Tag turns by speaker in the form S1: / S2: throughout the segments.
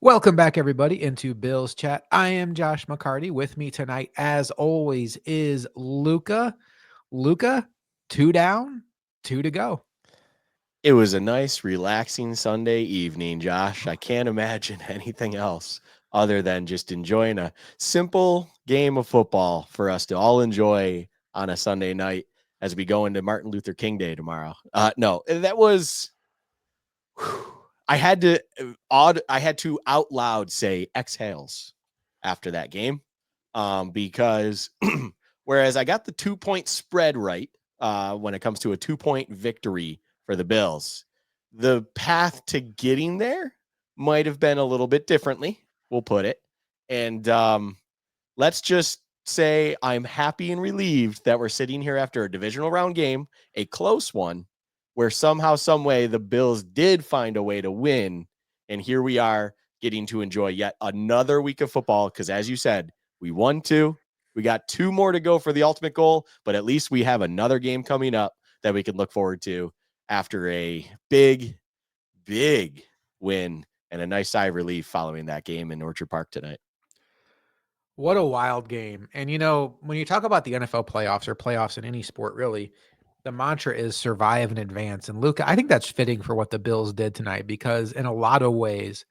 S1: Welcome back, everybody, into Bill's Chat. I am Josh McCarty. With me tonight, as always, is Luka. Luka, two down, two to go.
S2: It was a nice, relaxing Sunday evening, Josh. I can't imagine anything else other than just enjoying a simple game of football for us to all enjoy on a Sunday night as we go into Martin Luther King Day tomorrow. No, that was. I had to out loud say exhales after that game, because whereas I got the 2 point spread right when it comes to a 2 point victory for the Bills, the path to getting there might have been a little bit differently, we'll put it. And let's just say I'm happy and relieved that we're sitting here after a divisional round game, a close one, where somehow, some way, the Bills did find a way to win. And here we are getting to enjoy yet another week of football. Because as you said, we won two. We got two more to go for the ultimate goal, but at least we have another game coming up that we can look forward to after a big, big win and a nice sigh of relief following that game in Orchard Park tonight.
S1: What a wild game. And, when you talk about the NFL playoffs or playoffs in any sport, really, the mantra is survive and advance. And, Luka, I think that's fitting for what the Bills did tonight because, in a lot of ways,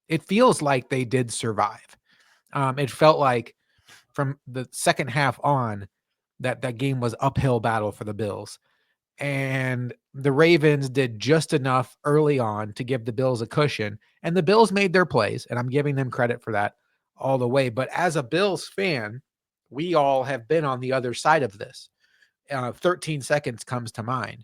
S1: it feels like they did survive. It felt like from the second half on that game was uphill battle for the Bills. And the Ravens did just enough early on to give the Bills a cushion, and the Bills made their plays, and I'm giving them credit for that all the way. But as a Bills fan, we all have been on the other side of this. 13 seconds comes to mind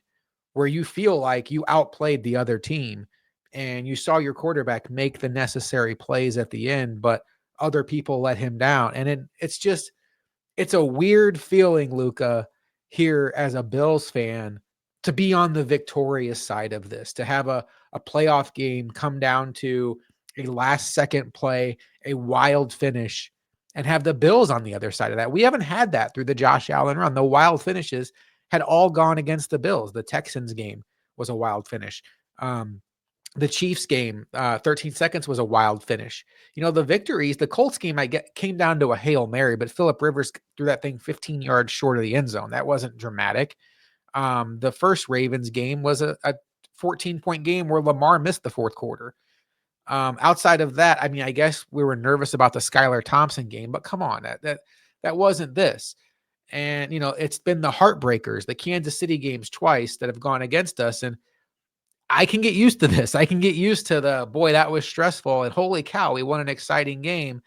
S1: where you feel like you outplayed the other team and you saw your quarterback make the necessary plays at the end, but other people let him down. And it's a weird feeling, Luka, here as a Bills fan to be on the victorious side of this, to have a playoff game come down to a last second play, a wild finish, and have the Bills on the other side of that. We haven't had that through the Josh Allen run. The wild finishes had all gone against the Bills. The Texans game was a wild finish. The Chiefs game, 13 seconds was a wild finish. The victories, the Colts game, came down to a Hail Mary, but Phillip Rivers threw that thing 15 yards short of the end zone. That wasn't dramatic. The first Ravens game was a 14-point game where Lamar missed the fourth quarter. Outside of that, I mean, I guess we were nervous about the Skylar Thompson game, but come on, that wasn't this. And, it's been the heartbreakers, the Kansas City games twice that have gone against us. And I can get used to this. I can get used to boy, that was stressful. And holy cow, we won an exciting game.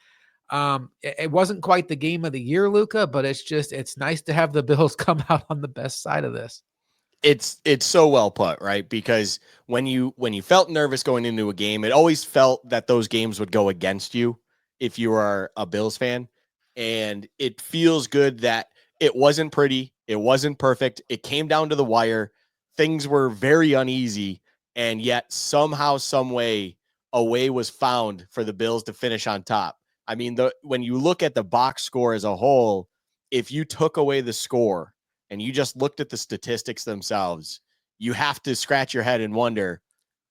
S1: It wasn't quite the game of the year, Luka, but it's nice to have the Bills come out on the best side of this.
S2: It's so well put, right? Because when you felt nervous going into a game, it always felt that those games would go against you if you are a Bills fan. And it feels good that it wasn't pretty, it wasn't perfect. It came down to the wire. Things were very uneasy, and yet somehow, some way, a way was found for the Bills to finish on top. I mean, when you look at the box score as a whole, if you took away the score and you just looked at the statistics themselves, you have to scratch your head and wonder,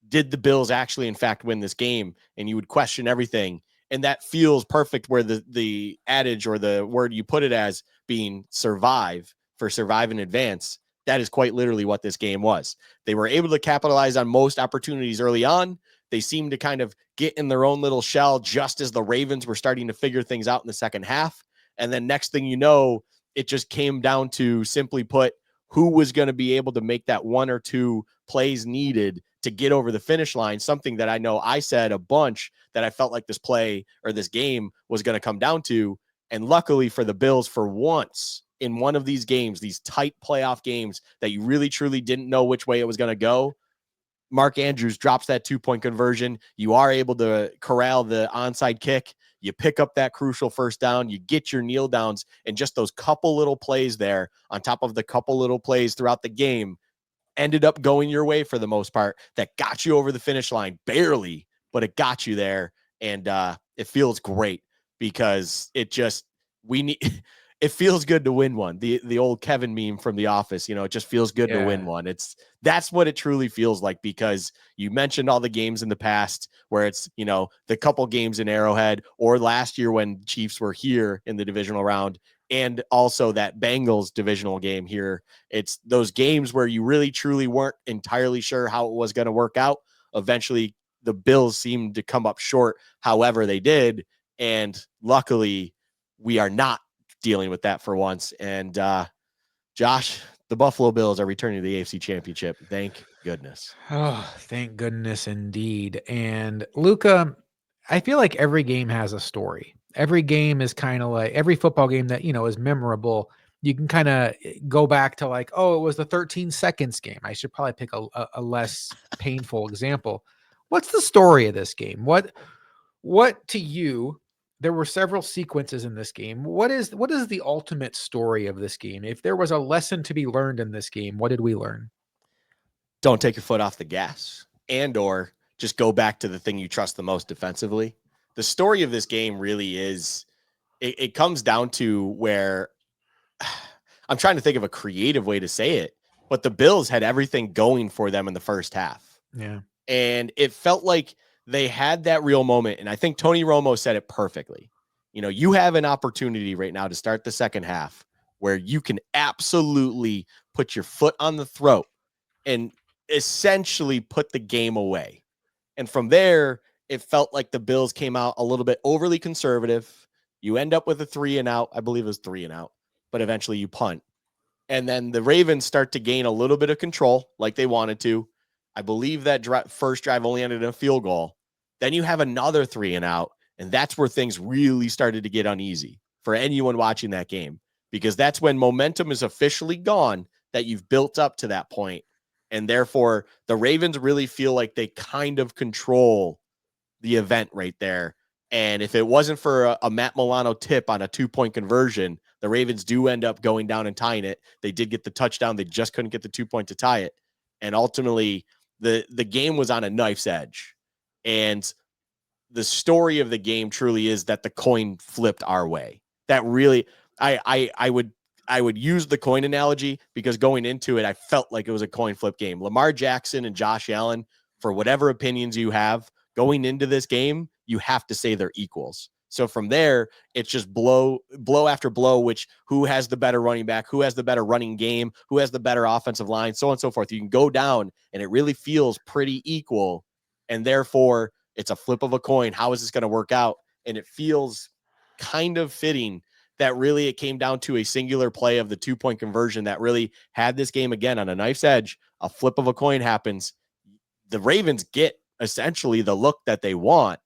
S2: did the Bills actually, in fact, win this game? And you would question everything. And that feels perfect where the adage or the word you put it as being survive in advance. That is quite literally what this game was. They were able to capitalize on most opportunities early on. They seemed to kind of get in their own little shell just as the Ravens were starting to figure things out in the second half. And then next thing you know, it just came down to, simply put, who was going to be able to make that one or two plays needed to get over the finish line, something that I know I said a bunch that I felt like this play or this game was going to come down to. And luckily for the Bills, for once in one of these games, these tight playoff games that you really truly didn't know which way it was going to go, Mark Andrews drops that 2-point conversion. You are able to corral the onside kick. You pick up that crucial first down. You get your kneel downs, and just those couple little plays there on top of the couple little plays throughout the game ended up going your way for the most part. That got you over the finish line, barely, but it got you there. And it feels great because we need it feels good to win one. The old Kevin meme from The Office, it just feels good to win
S1: Yeah.
S2: one. That's what it truly feels like, because you mentioned all the games in the past where it's, the couple games in Arrowhead, or last year when Chiefs were here in the divisional round, and also that Bengals divisional game here. It's those games where you really truly weren't entirely sure how it was going to work out. Eventually the Bills seemed to come up short, however they did. And luckily we are not dealing with that for once. And Josh, the Buffalo Bills are returning to the AFC Championship. Thank goodness.
S1: Oh, thank goodness indeed. And Luka, I feel like every game has a story. Every game is kind of like every football game that, is memorable. You can kind of go back to like, oh, it was the 13 seconds game. I should probably pick a less painful example. What's the story of this game? What to you, there were several sequences in this game. What is the ultimate story of this game? If there was a lesson to be learned in this game, what did we learn?
S2: Don't take your foot off the gas, and or just go back to the thing you trust the most defensively. The story of this game really is, it comes down to where I'm trying to think of a creative way to say it, but the Bills had everything going for them in the first half.
S1: Yeah.
S2: And it felt like they had that real moment. And I think Tony Romo said it perfectly. You have an opportunity right now to start the second half where you can absolutely put your foot on the throat and essentially put the game away. And from there, it felt like the Bills came out a little bit overly conservative. You end up with a 3-and-out. I believe it was 3-and-out, but eventually you punt. And then the Ravens start to gain a little bit of control like they wanted to. I believe that first drive only ended in a field goal. Then you have another 3-and-out, and that's where things really started to get uneasy for anyone watching that game, because that's when momentum is officially gone that you've built up to that point. And therefore, the Ravens really feel like they kind of control the event right there. And if it wasn't for a Matt Milano tip on a 2-point conversion, the Ravens do end up going down and tying it. They did get the touchdown. They just couldn't get the 2-point to tie it. And ultimately, the game was on a knife's edge. And the story of the game truly is that the coin flipped our way. That really, I would use the coin analogy because going into it, I felt like it was a coin flip game. Lamar Jackson and Josh Allen, for whatever opinions you have going into this game, you have to say they're equals. So from there, it's just blow after blow, which who has the better running back, who has the better running game, who has the better offensive line, so on and so forth. You can go down and it really feels pretty equal. And therefore, it's a flip of a coin. How is this going to work out? And it feels kind of fitting that really it came down to a singular play of the 2-point conversion that really had this game again on a knife's edge. A flip of a coin happens. The Ravens get essentially the look that they want.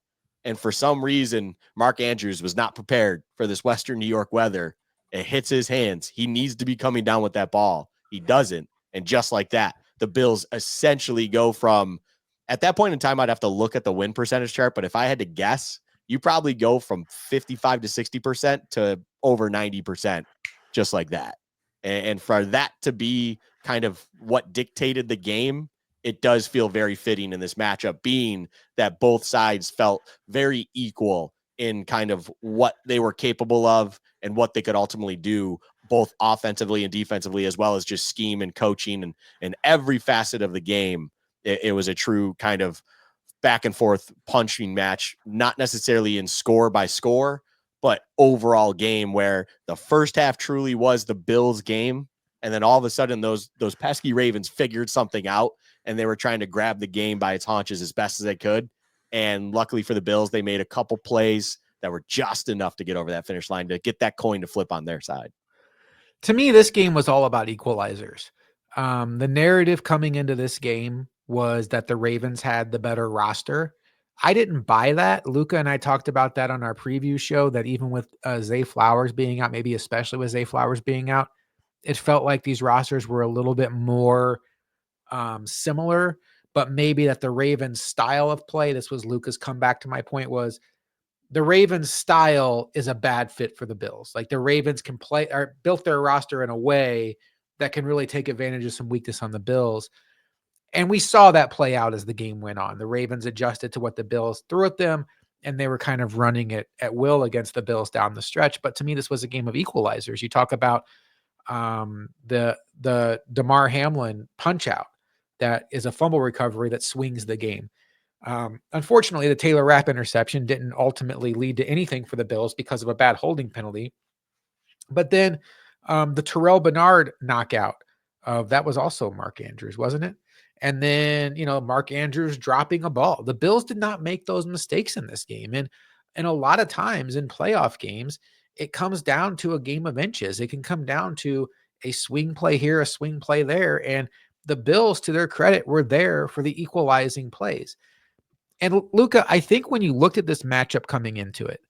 S2: And for some reason, Mark Andrews was not prepared for this Western New York weather. It hits his hands. He needs to be coming down with that ball. He doesn't. And just like that, the Bills essentially go from, at that point in time, I'd have to look at the win percentage chart. But if I had to guess, you probably go from 55 to 60% to over 90%, just like that. And for that to be kind of what dictated the game, it does feel very fitting in this matchup, being that both sides felt very equal in kind of what they were capable of and what they could ultimately do, both offensively and defensively, as well as just scheme and coaching and every facet of the game. It was a true kind of back and forth punching match, not necessarily in score by score, but overall game where the first half truly was the Bills game. And then all of a sudden those pesky Ravens figured something out and they were trying to grab the game by its haunches as best as they could. And luckily for the Bills, they made a couple plays that were just enough to get over that finish line to get that coin to flip on their side.
S1: To me, this game was all about equalizers. The narrative coming into this game was that the Ravens had the better roster. I didn't buy that. Luka and I talked about that on our preview show, that even with Zay Flowers being out, maybe especially with Zay Flowers being out, it felt like these rosters were a little bit more similar, but maybe that the Ravens style of play, this was Luka's comeback to my point, was the Ravens style is a bad fit for the Bills. Like the Ravens can play or built their roster in a way that can really take advantage of some weakness on the Bills. And we saw that play out as the game went on. The Ravens adjusted to what the Bills threw at them. and they were kind of running it at will against the Bills down the stretch. But to me, this was a game of equalizers. You talk about the Damar Hamlin punch out that is a fumble recovery that swings the game. Unfortunately, the Taylor Rapp interception didn't ultimately lead to anything for the Bills because of a bad holding penalty. But then the Terrell Bernard knockout, that was also Mark Andrews, wasn't it? And then, Mark Andrews dropping a ball. The Bills did not make those mistakes in this game. And a lot of times in playoff games, it comes down to a game of inches. It can come down to a swing play here, a swing play there. And the Bills, to their credit, were there for the equalizing plays. And Luka, I think when you looked at this matchup coming into it,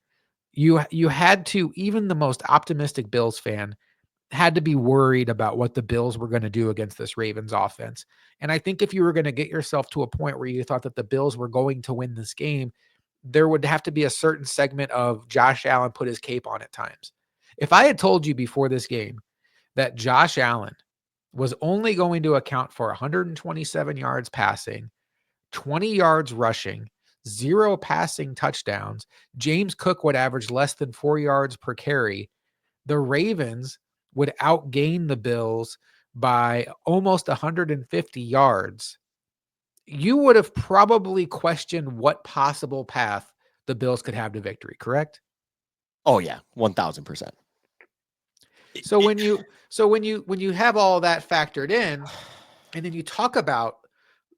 S1: you had to, even the most optimistic Bills fan had to be worried about what the Bills were going to do against this Ravens offense. And I think if you were going to get yourself to a point where you thought that the Bills were going to win this game, there would have to be a certain segment of Josh Allen put his cape on at times. If I had told you before this game that Josh Allen was only going to account for 127 yards passing, 20 yards rushing, 0 passing touchdowns, James Cook would average less than 4 yards per carry, the Ravens would outgain the Bills by almost 150 yards, you would have probably questioned what possible path the Bills could have to victory, correct?
S2: Oh yeah, 1000%.
S1: So when you have all that factored in, and then you talk about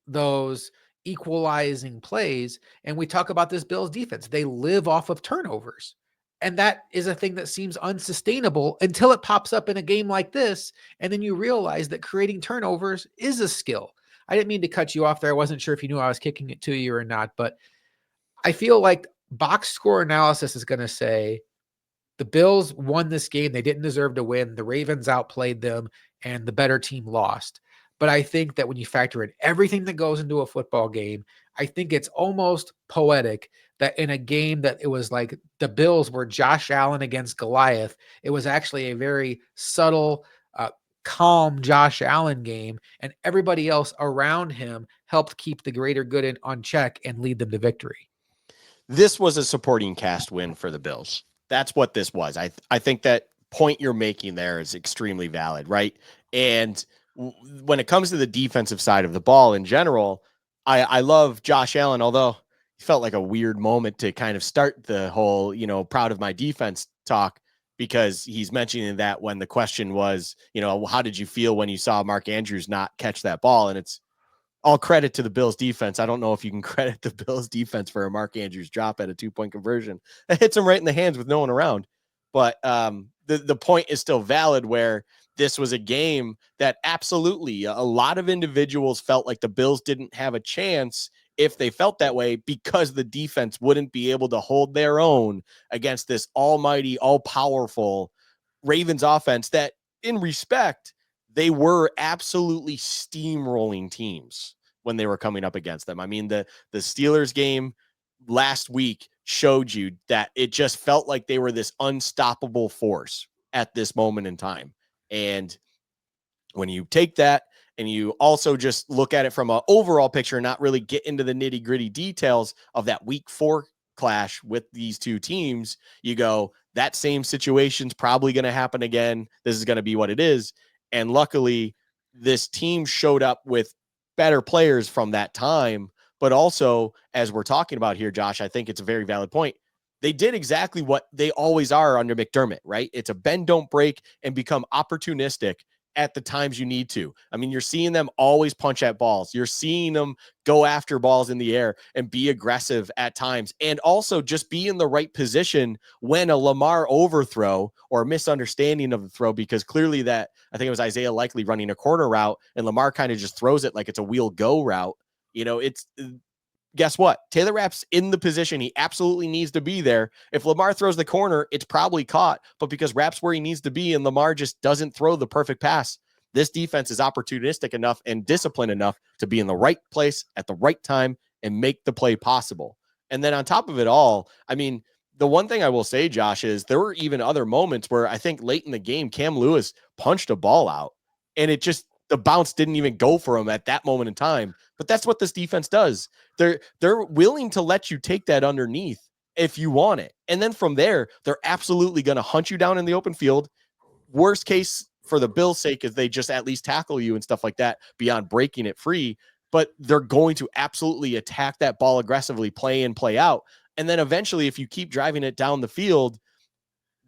S1: those equalizing plays, and we talk about this Bills defense, they live off of turnovers. And that is a thing that seems unsustainable until it pops up in a game like this. And then you realize that creating turnovers is a skill. I didn't mean to cut you off there. I wasn't sure if you knew I was kicking it to you or not, but I feel like box score analysis is going to say the Bills won this game. They didn't deserve to win. The Ravens outplayed them and the better team lost. But I think that when you factor in everything that goes into a football game, I think it's almost poetic that in a game that it was like the Bills were Josh Allen against Goliath, it was actually a very subtle, calm Josh Allen game, and everybody else around him helped keep the greater good on check and lead them to victory.
S2: This was a supporting cast win for the Bills. That's what this was. I think that point you're making there is extremely valid, right? And when it comes to the defensive side of the ball in general, I love Josh Allen, although it felt like a weird moment to kind of start the whole, proud of my defense talk, because he's mentioning that when the question was, how did you feel when you saw Mark Andrews not catch that ball? And it's all credit to the Bills defense. I don't know if you can credit the Bills defense for a Mark Andrews drop at a 2-point conversion. It hits him right in the hands with no one around. But the point is still valid, where this was a game that absolutely a lot of individuals felt like the Bills didn't have a chance if they felt that way, because the defense wouldn't be able to hold their own against this almighty, all-powerful Ravens offense that, in respect, they were absolutely steamrolling teams when they were coming up against them. I mean, the Steelers game last week showed you that it just felt like they were this unstoppable force at this moment in time. And when you take that and you also just look at it from an overall picture, not really get into the nitty gritty details of that week 4 clash with these two teams, you go, that same situation's probably going to happen again. This is going to be what it is. And luckily, this team showed up with better players from that time. But also, as we're talking about here, Josh, I think it's a very valid point. They did exactly what they always are under McDermott, right? It's a bend, don't break, and become opportunistic at the times you need to. I mean, you're seeing them always punch at balls. You're seeing them go after balls in the air and be aggressive at times, and also just be in the right position when a Lamar overthrow or misunderstanding of the throw, because clearly that, I think it was Isaiah Likely running a corner route and Lamar kind of just throws it like it's a wheel go route. It's guess what? Taylor Rapp's in the position he absolutely needs to be there. If Lamar throws the corner, it's probably caught, but because Rapp's where he needs to be and Lamar just doesn't throw the perfect pass, this defense is opportunistic enough and disciplined enough to be in the right place at the right time and make the play possible. And then on top of it all, I mean, the one thing I will say, Josh, is there were even other moments where I think late in the game, Cam Lewis punched a ball out and it just, the bounce didn't even go for him at that moment in time. But that's what this defense does. They're willing to let you take that underneath if you want it. And then from there, they're absolutely going to hunt you down in the open field. Worst case for the Bills' sake is they just at least tackle you and stuff like that beyond breaking it free. But they're going to absolutely attack that ball aggressively, play in, play out. And then eventually, if you keep driving it down the field,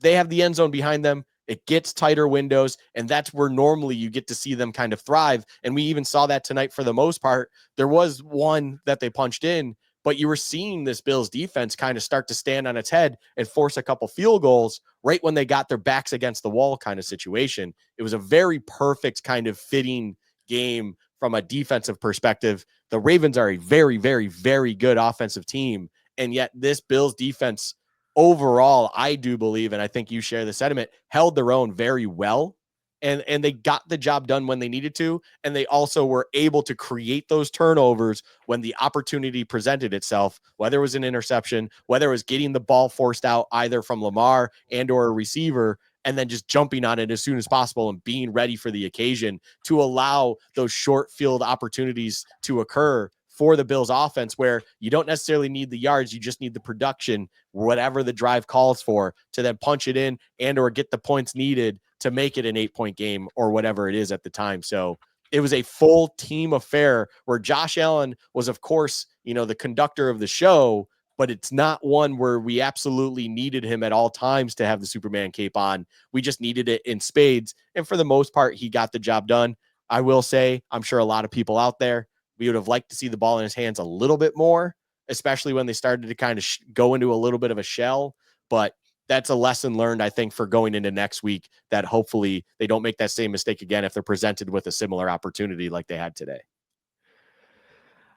S2: they have the end zone behind them. It gets tighter windows, and that's where normally you get to see them kind of thrive. And we even saw that tonight for the most part. There was one that they punched in, but you were seeing this Bills defense kind of start to stand on its head and force a couple field goals right when they got their backs against the wall kind of situation. It was a very perfect kind of fitting game from a defensive perspective. The Ravens are a very, very, very good offensive team, and yet this Bills defense overall, I do believe, and I think you share the sentiment, held their own very well. And they got the job done when they needed to. And they also were able to create those turnovers when the opportunity presented itself, whether it was an interception, whether it was getting the ball forced out either from Lamar and or a receiver, and then just jumping on it as soon as possible and being ready for the occasion to allow those short field opportunities to occur for the Bills offense, where you don't necessarily need the yards, you just need the production, whatever the drive calls for, to then punch it in and or get the points needed to make it an 8-point game or whatever it is at the time. So it was a full team affair where Josh Allen was, of course, the conductor of the show, but it's not one where we absolutely needed him at all times to have the Superman cape on. We just needed it in spades. And for the most part, he got the job done. I will say, I'm sure a lot of people out there, we would have liked to see the ball in his hands a little bit more, especially when they started to kind of go into a little bit of a shell. But that's a lesson learned, I think, for going into next week, that hopefully they don't make that same mistake again if they're presented with a similar opportunity like they had today.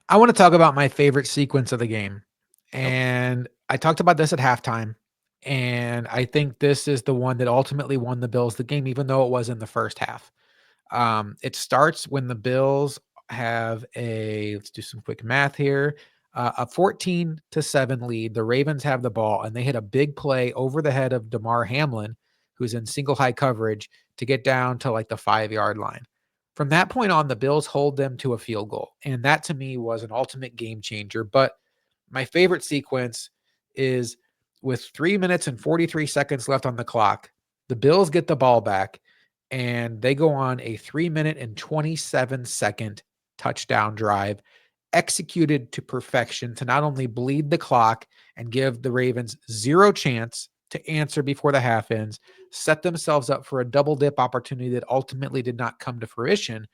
S1: I want to talk about my favorite sequence of the game.
S2: Okay.
S1: And I talked about this at halftime. And I think this is the one that ultimately won the Bills the game, even though it was in the first half. It starts when the Bills have let's do some quick math here, a 14-7 lead. The Ravens have the ball, and they hit a big play over the head of Damar Hamlin, who's in single high coverage, to get down to like the 5-yard line. From that point on, the Bills hold them to a field goal, and that to me was an ultimate game changer. But my favorite sequence is with 3 minutes and 43 seconds left on the clock, the Bills get the ball back, and they go on a 3-minute and 27-second touchdown drive, executed to perfection, to not only bleed the clock and give the Ravens zero chance to answer before the half ends, set themselves up for a double dip opportunity that ultimately did not come to fruition,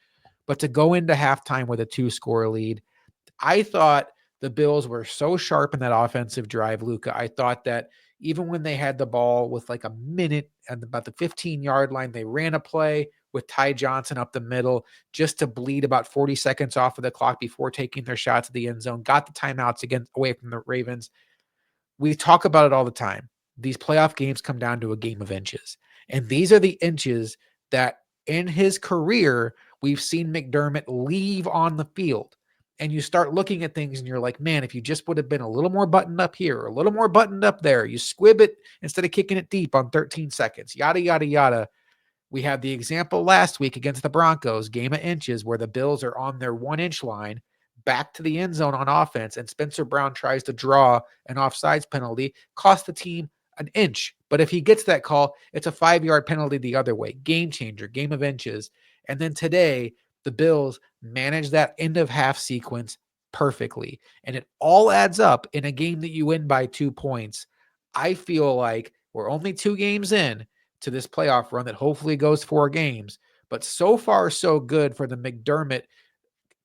S1: but to go into halftime with a 2-score lead. I thought the Bills were so sharp in that offensive drive, Luka. I thought that even when they had the ball with like a minute and about the 15-yard line, they ran a play with Ty Johnson up the middle just to bleed about 40 seconds off of the clock before taking their shots at the end zone, got the timeouts again away from the Ravens. We talk about it all the time. These playoff games come down to a game of inches. And these are the inches that in his career, we've seen McDermott leave on the field. And you start looking at things and you're like, man, if you just would have been a little more buttoned up here, or a little more buttoned up there, you squib it instead of kicking it deep on 13 seconds, yada, yada, yada. We had the example last week against the Broncos, game of inches, where the Bills are on their 1-inch line back to the end zone on offense, and Spencer Brown tries to draw an offsides penalty, cost the team an inch. But if he gets that call, it's a 5-yard penalty the other way. Game changer, game of inches. And then today, the Bills manage that end of half sequence perfectly. And it all adds up in a game that you win by 2 points. I feel like we're only 2 games in to this playoff run that hopefully goes 4 games. But so far, so good for the McDermott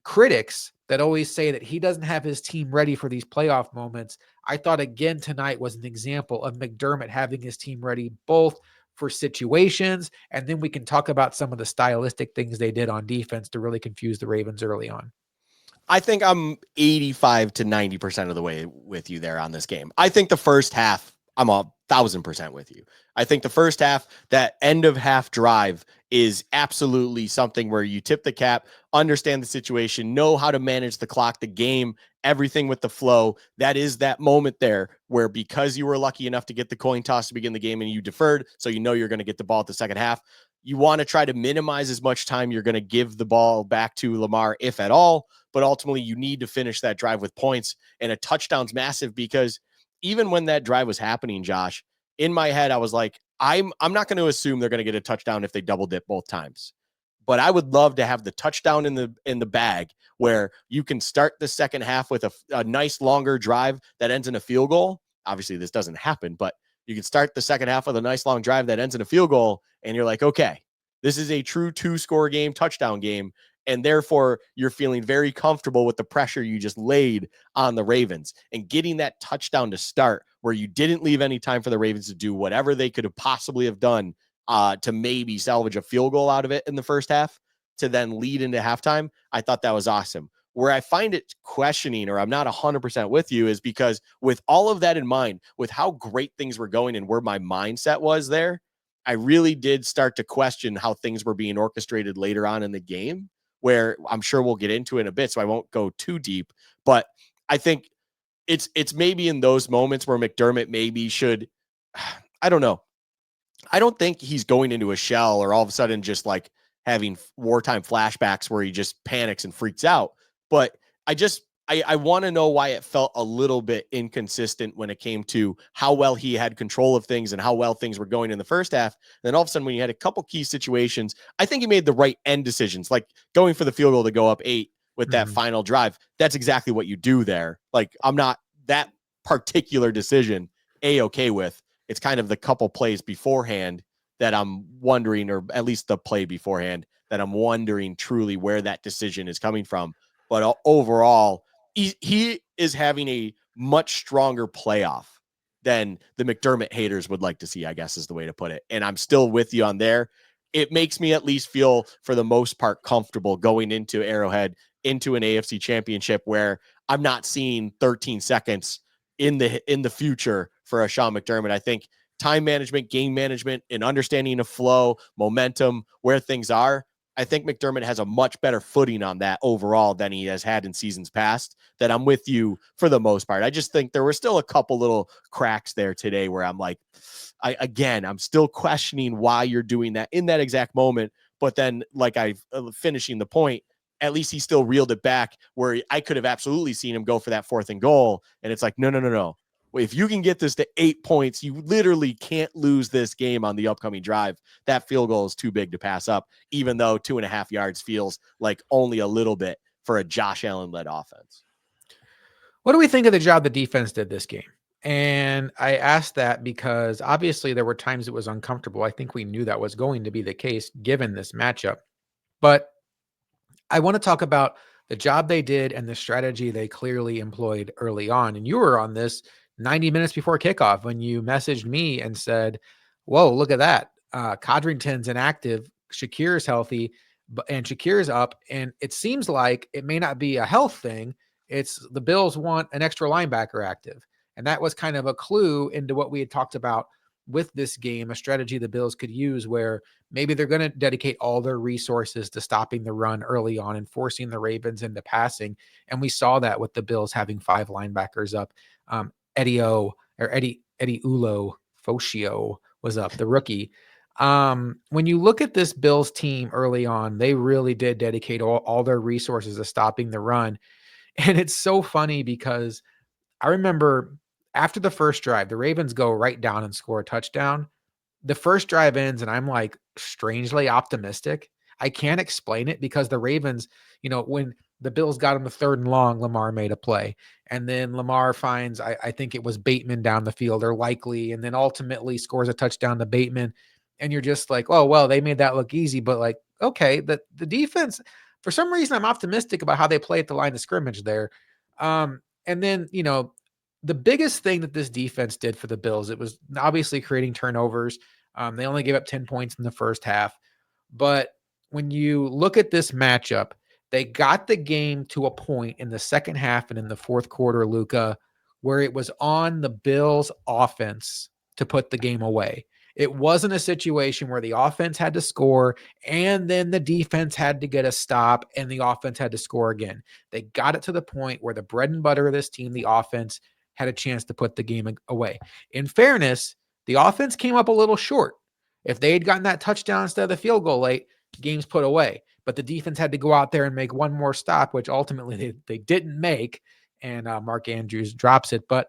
S1: critics that always say that he doesn't have his team ready for these playoff moments. I thought again tonight was an example of McDermott having his team ready both for situations, and then we can talk about some of the stylistic things they did on defense to really confuse the Ravens early on.
S2: I think I'm 85 to 90% of the way with you there on this game. I think the first half, I'm 1,000% with you. I think the first half, that end of half drive, is absolutely something where you tip the cap, understand the situation, know how to manage the clock, the game, everything with the flow. That is that moment there where, because you were lucky enough to get the coin toss to begin the game and you deferred, so you know you're going to get the ball at the second half, you want to try to minimize as much time you're going to give the ball back to Lamar, if at all. But ultimately, you need to finish that drive with points, and a touchdown's massive, because even when that drive was happening, Josh, in my head, I was like, I'm not going to assume they're going to get a touchdown if they double dip both times. But I would love to have the touchdown in the bag where you can start the second half with a nice longer drive that ends in a field goal. Obviously, this doesn't happen, but you can start the second half with a nice long drive that ends in a field goal, and you're like, okay, this is a true 2-score game, touchdown game, and therefore you're feeling very comfortable with the pressure you just laid on the Ravens, and getting that touchdown to start where you didn't leave any time for the Ravens to do whatever they could have possibly have done to maybe salvage a field goal out of it in the first half to then lead into halftime. I thought that was awesome. Where I find it questioning, or I'm not 100% with you, is because with all of that in mind, with how great things were going and where my mindset was there, I really did start to question how things were being orchestrated later on in the game, where I'm sure we'll get into it in a bit, so I won't go too deep. But I think it's maybe in those moments where McDermott maybe should, I don't know. I don't think he's going into a shell or all of a sudden just like having wartime flashbacks where he just panics and freaks out. But I want to know why it felt a little bit inconsistent when it came to how well he had control of things and how well things were going in the first half. And then all of a sudden, when you had a couple key situations, I think he made the right end decisions, like going for the field goal to go up 8 with that final drive. That's exactly what you do there. Like, I'm not that particular decision A-okay with. It's kind of the couple plays beforehand that I'm wondering, or at least the play beforehand, that I'm wondering truly where that decision is coming from. But overall, he is having a much stronger playoff than the McDermott haters would like to see, I guess is the way to put it. And I'm still with you on there. It makes me at least feel, for the most part, comfortable going into Arrowhead, into an AFC Championship where I'm not seeing 13 seconds in the future for a Sean McDermott. I think time management, game management, and understanding of flow, momentum, where things are, I think McDermott has a much better footing on that overall than he has had in seasons past. That I'm with you for the most part. I just think there were still a couple little cracks there today where I'm like, I'm still questioning why you're doing that in that exact moment. But then, like finishing the point, at least he still reeled it back where I could have absolutely seen him go for that 4th and goal. And it's like, no. If you can get this to 8 points, you literally can't lose this game on the upcoming drive. That field goal is too big to pass up, even though 2.5 yards feels like only a little bit for a Josh Allen-led offense.
S1: What do we think of the job the defense did this game? And I asked that because obviously there were times it was uncomfortable. I think we knew that was going to be the case given this matchup. But I want to talk about the job they did and the strategy they clearly employed early on. And you were on this 90 minutes before kickoff when you messaged me and said, whoa, look at that. Codrington's inactive. Shakir's healthy, and Shakir's up. And it seems like it may not be a health thing. It's the Bills want an extra linebacker active. And that was kind of a clue into what we had talked about with this game, a strategy the Bills could use where maybe they're going to dedicate all their resources to stopping the run early on and forcing the Ravens into passing. And we saw that with the Bills having 5 linebackers up. Eddie Ulo Foshio was up, the rookie. When you look at this Bills team early on, they really did dedicate all their resources to stopping the run. And it's so funny because I remember after the first drive, the Ravens go right down and score a touchdown. The first drive ends, and I'm like strangely optimistic. I can't explain it because the Ravens, when the Bills got him the 3rd and long, Lamar made a play. And then Lamar finds, I think it was Bateman down the field, or likely, and then ultimately scores a touchdown to Bateman. And you're just like, oh, well, they made that look easy. But like, okay, the defense, for some reason, I'm optimistic about how they play at the line of scrimmage there. And then, the biggest thing that this defense did for the Bills, it was obviously creating turnovers. They only gave up 10 points in the first half. But when you look at this matchup, they got the game to a point in the second half and in the fourth quarter, Luka, where it was on the Bills offense to put the game away. It wasn't a situation where the offense had to score and then the defense had to get a stop and the offense had to score again. They got it to the point where the bread and butter of this team, the offense, had a chance to put the game away. In fairness, the offense came up a little short. If they had gotten that touchdown instead of the field goal late, game's put away. But the defense had to go out there and make one more stop, which ultimately they didn't make, and Mark Andrews drops it. But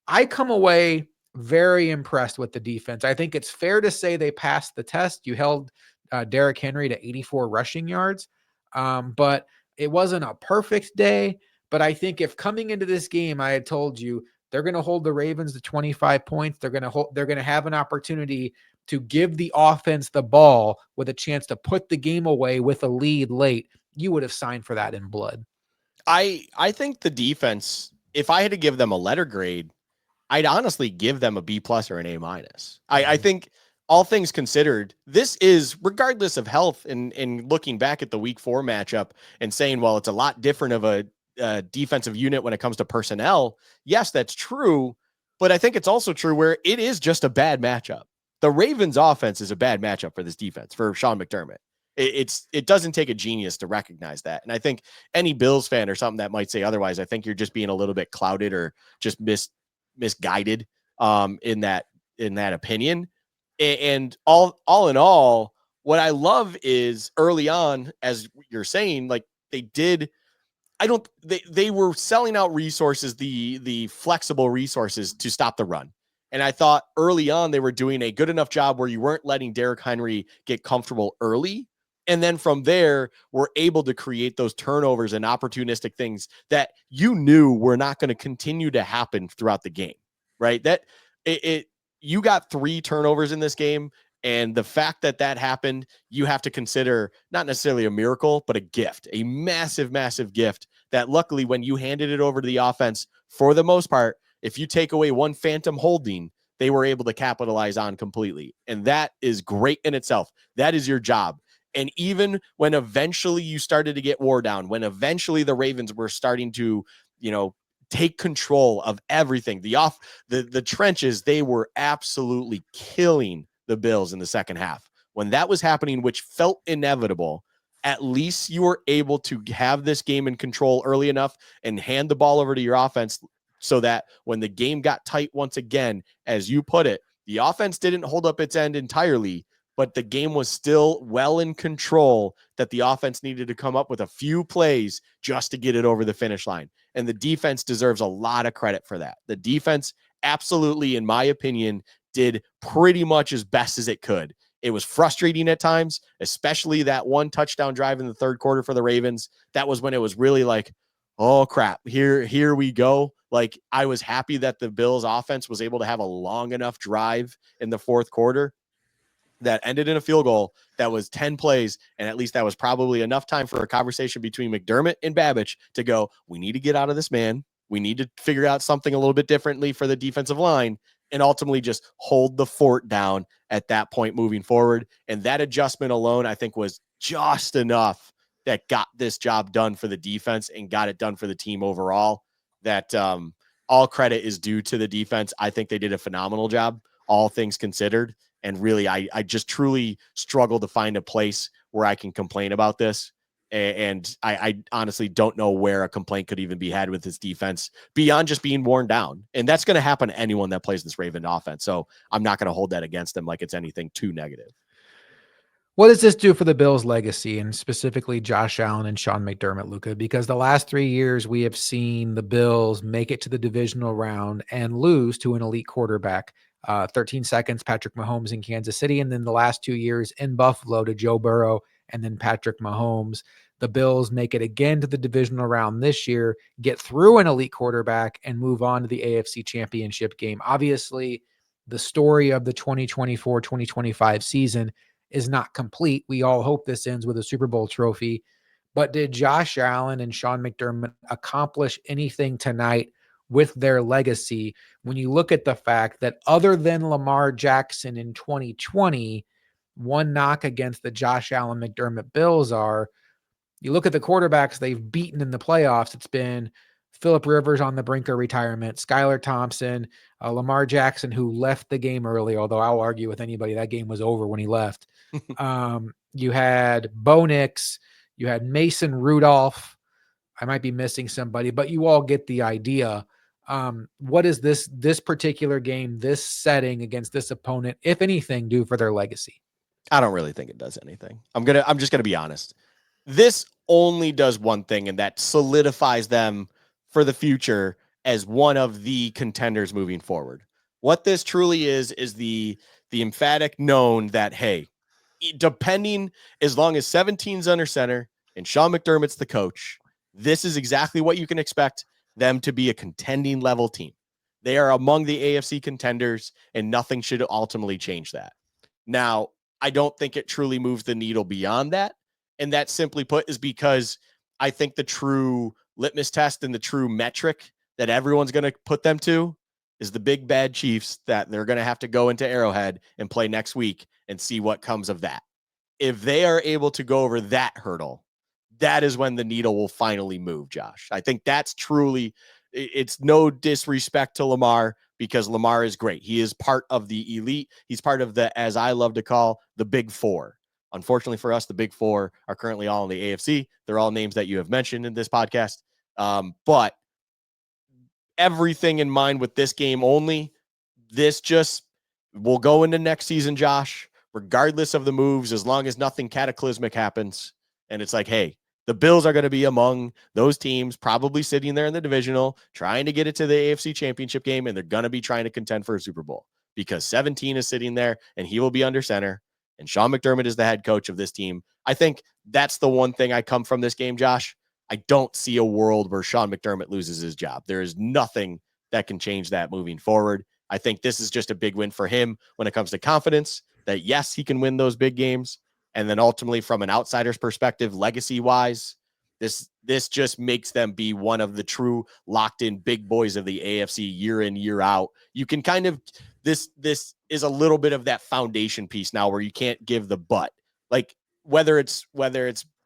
S1: I come away very impressed with the defense. I think it's fair to say they passed the test. You held Derrick Henry to 84 rushing yards, but it wasn't a perfect day. But I think if coming into this game, I had told you they're going to hold the Ravens to 25 points, they're going to have an opportunity to give the offense the ball with a chance to put the game away with a lead late. You would have signed for that in blood.
S2: I think the defense, if I had to give them a letter grade, I'd honestly give them a B plus or an A minus. I think all things considered, this is regardless of health and looking back at the week 4 matchup and saying, well, it's a lot different of a defensive unit when it comes to personnel. Yes, that's true. But I think it's also true where it is just a bad matchup. The Ravens offense is a bad matchup for this defense, for Sean McDermott. It doesn't take a genius to recognize that. And I think any Bills fan or something that might say otherwise, I think you're just being a little bit clouded or just misguided in that opinion. And all in all, what I love is early on, as you're saying, like they were selling out resources, the flexible resources to stop the run. And I thought early on they were doing a good enough job where you weren't letting Derrick Henry get comfortable early. And then from there, we're able to create those turnovers and opportunistic things that you knew were not going to continue to happen throughout the game, right? You got 3 turnovers in this game. And the fact that happened, you have to consider not necessarily a miracle, but a gift, a massive, massive gift that luckily when you handed it over to the offense, for the most part, if you take away one phantom holding, they were able to capitalize on completely. And that is great in itself. That is your job. And even when eventually you started to get wore down, when eventually the Ravens were starting to, take control of everything, the trenches, they were absolutely killing the Bills in the second half. When that was happening, which felt inevitable, at least you were able to have this game in control early enough and hand the ball over to your offense so that when the game got tight once again, as you put it, the offense didn't hold up its end entirely, but the game was still well in control, that the offense needed to come up with a few plays just to get it over the finish line. And the defense deserves a lot of credit for that. The defense absolutely, in my opinion, did pretty much as best as it could. It was frustrating at times, especially that one touchdown drive in the third quarter for the Ravens. That was when it was really like, oh crap, here we go. Like, I was happy that the Bills offense was able to have a long enough drive in the fourth quarter that ended in a field goal that was 10 plays. And at least that was probably enough time for a conversation between McDermott and Babbage to go, we need to get out of this man. We need to figure out something a little bit differently for the defensive line, and ultimately just hold the fort down at that point moving forward. And that adjustment alone, I think, was just enough that got this job done for the defense and got it done for the team overall. That all credit is due to the defense. I think they did a phenomenal job, all things considered. And really, I just truly struggle to find a place where I can complain about this. And I honestly don't know where a complaint could even be had with this defense beyond just being worn down. And that's going to happen to anyone that plays this Raven offense. So I'm not going to hold that against them like it's anything too negative.
S1: What does this do for the Bills' legacy, and specifically Josh Allen and Sean McDermott, Luka? Because the last 3 years we have seen the Bills make it to the divisional round and lose to an elite quarterback. 13 seconds, Patrick Mahomes in Kansas City, and then the last 2 years in Buffalo to Joe Burrow and then Patrick Mahomes. The Bills make it again to the divisional round this year, get through an elite quarterback, and move on to the AFC Championship game. Obviously, the story of the 2024-2025 season is not complete. We all hope this ends with a Super Bowl trophy. But did Josh Allen and Sean McDermott accomplish anything tonight with their legacy when you look at the fact that other than Lamar Jackson in 2020, one knock against the Josh Allen McDermott Bills are, you look at the quarterbacks they've beaten in the playoffs, it's been Phillip Rivers on the brink of retirement, Skylar Thompson, Lamar Jackson, who left the game early, although I'll argue with anybody that game was over when he left. You had Bo Nix, you had Mason Rudolph. I might be missing somebody, but you all get the idea. What does this particular game, this setting against this opponent, if anything, do for their legacy?
S2: I don't really think it does anything. I'm just gonna be honest. This only does one thing, and that solidifies them for the future as one of the contenders moving forward. What this truly is the emphatic known that, hey, depending, as long as 17's under center and Sean McDermott's the coach, this is exactly what you can expect them to be, a contending level team. They are among the AFC contenders, and nothing should ultimately change that. Now, I don't think it truly moves the needle beyond that. And that, simply put, is because I think the true litmus test and the true metric that everyone's going to put them to is the big bad Chiefs, that they're going to have to go into Arrowhead and play next week and see what comes of that. If they are able to go over that hurdle, that is when the needle will finally move, Josh. I think that's truly, it's no disrespect to Lamar, because Lamar is great. He is part of the elite. He's part of the, as I love to call, the big four. Unfortunately for us, the big four are currently all in the AFC. They're all names that you have mentioned in this podcast. But everything in mind with this game only, this just will go into next season, Josh, regardless of the moves, as long as nothing cataclysmic happens. And it's like, hey, the Bills are going to be among those teams probably sitting there in the divisional, trying to get it to the AFC Championship game, and they're going to be trying to contend for a Super Bowl, because 17 is sitting there and he will be under center, and Sean McDermott is the head coach of this team. I think that's the one thing I come from this game, Josh. I don't see a world where Sean McDermott loses his job. There is nothing that can change that moving forward. I think this is just a big win for him when it comes to confidence, that yes, he can win those big games. And then ultimately, from an outsider's perspective, legacy-wise, this just makes them be one of the true locked-in big boys of the AFC year in, year out. You can kind of, this is a little bit of that foundation piece now, where you can't give the but. Like, whether it's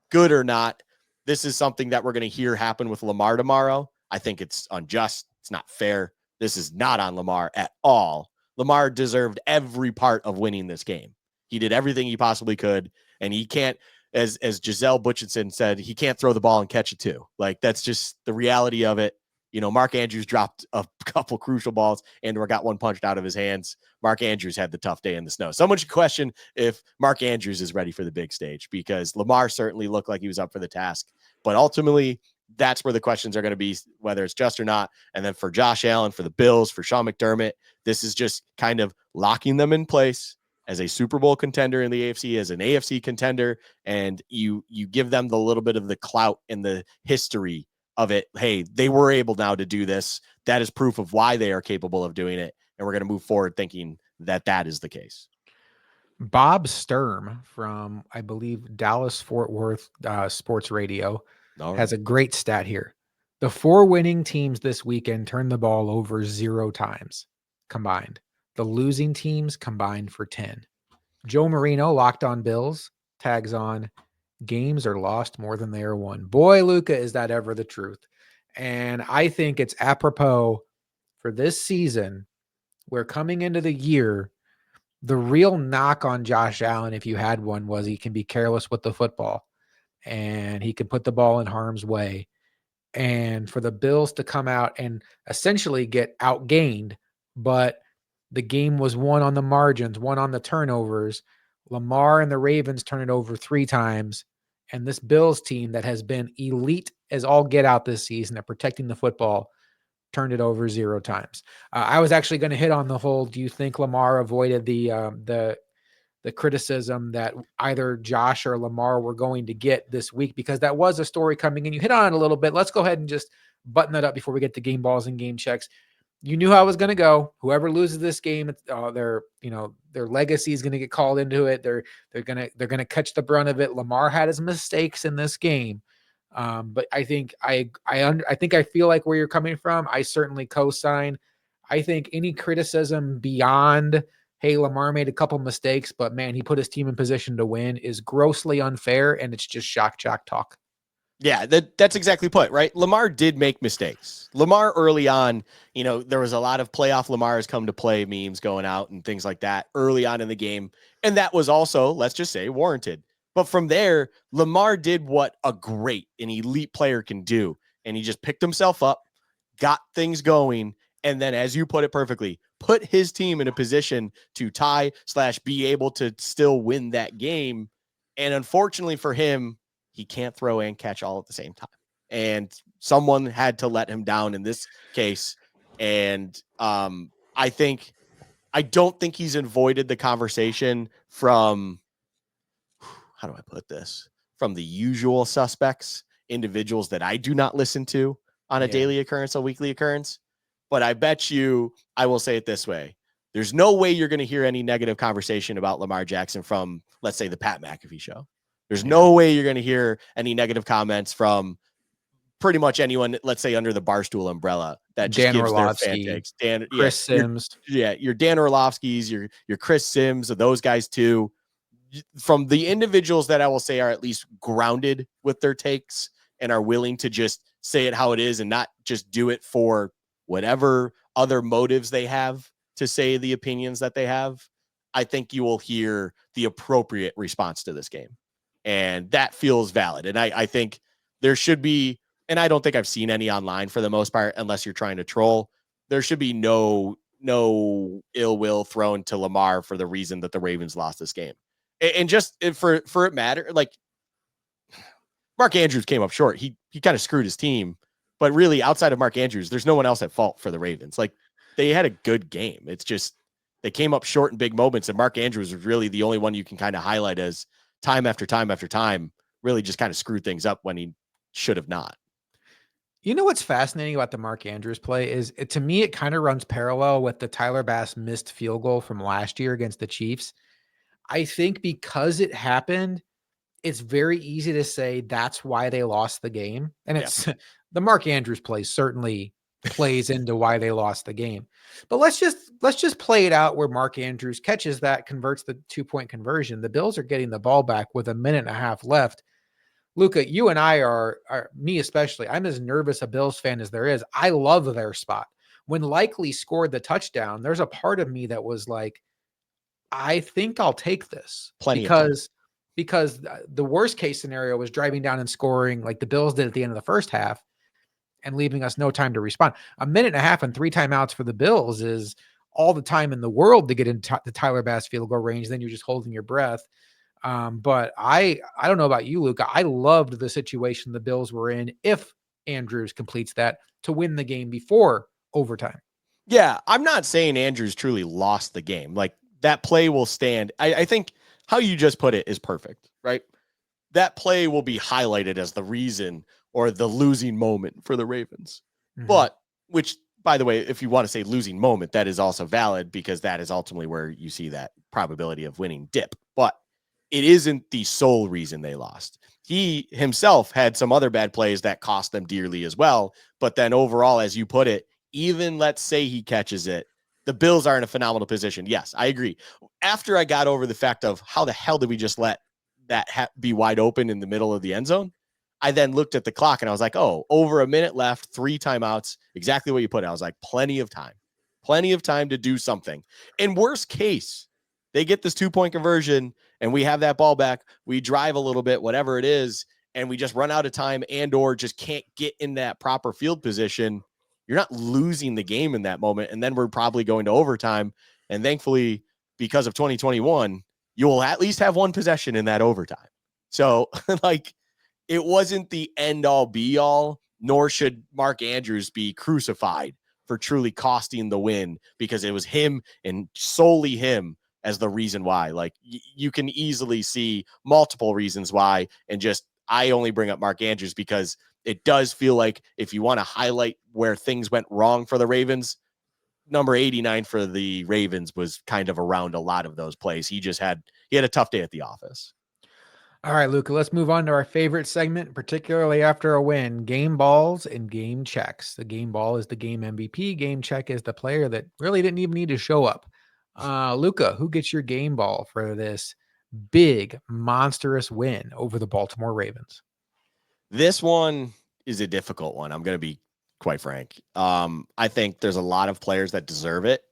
S2: good or not, this is something that we're going to hear happen with Lamar tomorrow. I think it's unjust. It's not fair. This is not on Lamar at all. Lamar deserved every part of winning this game. He did everything he possibly could, and he can't, as Giselle Butchinson said, he can't throw the ball and catch it too. Like, that's just the reality of it. You know, Mark Andrews dropped a couple crucial balls and got one punched out of his hands. Mark Andrews had the tough day in the snow. Someone should question if Mark Andrews is ready for the big stage, because Lamar certainly looked like he was up for the task. But ultimately, that's where the questions are going to be, whether it's just or not. And then for Josh Allen, for the Bills, for Sean McDermott, this is just kind of locking them in place as a Super Bowl contender in the AFC, as an AFC contender, and you give them the little bit of the clout and the history of it. Hey, they were able now to do this. That is proof of why they are capable of doing it, and we're going to move forward thinking that that is the case.
S1: Bob Sturm from, I believe, Dallas-Fort Worth Sports Radio has a great stat here. The 4 winning teams this weekend turned the ball over 0 times combined. The losing teams combined for 10. Joe Marino, Locked On Bills, tags on, games are lost more than they are won. Boy, Luka, is that ever the truth. And I think it's apropos for this season, where coming into the year, the real knock on Josh Allen, if you had one, was he can be careless with the football and he can put the ball in harm's way. And for the Bills to come out and essentially get outgained, but the game was won on the margins, won on the turnovers. Lamar and the Ravens turn it over 3 times. And this Bills team that has been elite as all get out this season at protecting the football turned it over 0 times. I was actually going to hit on the whole, do you think Lamar avoided the criticism that either Josh or Lamar were going to get this week, because that was a story coming in. You hit on it a little bit. Let's go ahead and just button that up before we get to game balls and game checks. You knew how it was going to go. Whoever loses this game, their legacy is going to get called into it. They're going to catch the brunt of it. Lamar had his mistakes in this game. But I think I feel like where you're coming from. I certainly co-sign. I think any criticism beyond, hey, Lamar made a couple mistakes, but man, he put his team in position to win, is grossly unfair, and it's just shock jock talk.
S2: Yeah, that's exactly put, right? Lamar did make mistakes. Lamar early on, there was a lot of playoff Lamar's come to play memes going out and things like that early on in the game. And that was also, let's just say, warranted. But from there, Lamar did what a great, an elite player can do. And he just picked himself up, got things going, and then, as you put it perfectly, put his team in a position to tie/be able to still win that game. And unfortunately for him, he can't throw and catch all at the same time. and someone had to let him down in this case. And I don't think he's avoided the conversation from, how do I put this, from the usual suspects, individuals that I do not listen to on a daily occurrence, a weekly occurrence. But I bet you, I will say it this way. There's no way you're going to hear any negative conversation about Lamar Jackson from, let's say, the Pat McAfee show. There's no way you're going to hear any negative comments from pretty much anyone, let's say, under the Barstool umbrella that just
S1: Dan
S2: gives their fan
S1: Orlovsky,
S2: takes. Dan,
S1: Chris Sims.
S2: Your Dan Orlovsky's, your Chris Sims, those guys too. From the individuals that I will say are at least grounded with their takes and are willing to just say it how it is and not just do it for whatever other motives they have to say the opinions that they have, I think you will hear the appropriate response to this game. And that feels valid. And I think there should be, and I don't think I've seen any online for the most part, unless you're trying to troll, there should be no ill will thrown to Lamar for the reason that the Ravens lost this game. And just for it matter, like Mark Andrews came up short. He kind of screwed his team, but really outside of Mark Andrews, there's no one else at fault for the Ravens. Like they had a good game. It's just they came up short in big moments, and Mark Andrews was really the only one you can kind of highlight as time after time after time really just kind of screwed things up when he should have not.
S1: You know what's fascinating about the Mark Andrews play is, to me, it kind of runs parallel with the Tyler Bass missed field goal from last year against the Chiefs. I think because it happened, it's very easy to say that's why they lost the game. And it's the Mark Andrews play certainly plays into why they lost the game. But let's just play it out where Mark Andrews catches that, converts the 2-point conversion. The Bills are getting the ball back with a minute and a half left. Luka, you and I are me especially, I'm as nervous a Bills fan as there is. I love their spot. When Likely scored the touchdown, there's a part of me that was like, I think I'll take this because the worst case scenario was driving down and scoring like the Bills did at the end of the first half and leaving us no time to respond. A minute and a half and 3 timeouts for the Bills is all the time in the world to get into the Tyler Bass field goal range. Then you're just holding your breath. But I don't know about you, Luka. I loved the situation the Bills were in if Andrews completes that to win the game before overtime.
S2: Yeah, I'm not saying Andrews truly lost the game. Like that play will stand. I think how you just put it is perfect, right? That play will be highlighted as the reason or the losing moment for the Ravens. Mm-hmm. But, which, by the way, if you want to say losing moment, that is also valid because that is ultimately where you see that probability of winning dip. But it isn't the sole reason they lost. He himself had some other bad plays that cost them dearly as well. But then overall, as you put it, even let's say he catches it, the Bills are in a phenomenal position. Yes, I agree. After I got over the fact of how the hell did we just let that be wide open in the middle of the end zone, I then looked at the clock and I was like, oh, over a minute left, 3 timeouts, exactly what you put it. I was like, plenty of time to do something. In worst case, they get this 2-point conversion and we have that ball back. We drive a little bit, whatever it is, and we just run out of time and or just can't get in that proper field position. You're not losing the game in that moment. And then we're probably going to overtime. And thankfully, because of 2021, you will at least have 1 possession in that overtime. So like it wasn't the end all be all, nor should Mark Andrews be crucified for truly costing the win because it was him and solely him as the reason why. Like you can easily see multiple reasons why. And just, I only bring up Mark Andrews because it does feel like if you want to highlight where things went wrong for the Ravens, number 89 for the Ravens was kind of around a lot of those plays. He had a tough day at the office.
S1: All right, Luka, let's move on to our favorite segment, particularly after a win, game balls and game checks. The game ball is the game MVP. Game check is the player that really didn't even need to show up. Luka, who gets your game ball for this big, monstrous win over the Baltimore Ravens?
S2: This one is a difficult one. I'm going to be quite frank. I think there's a lot of players that deserve it.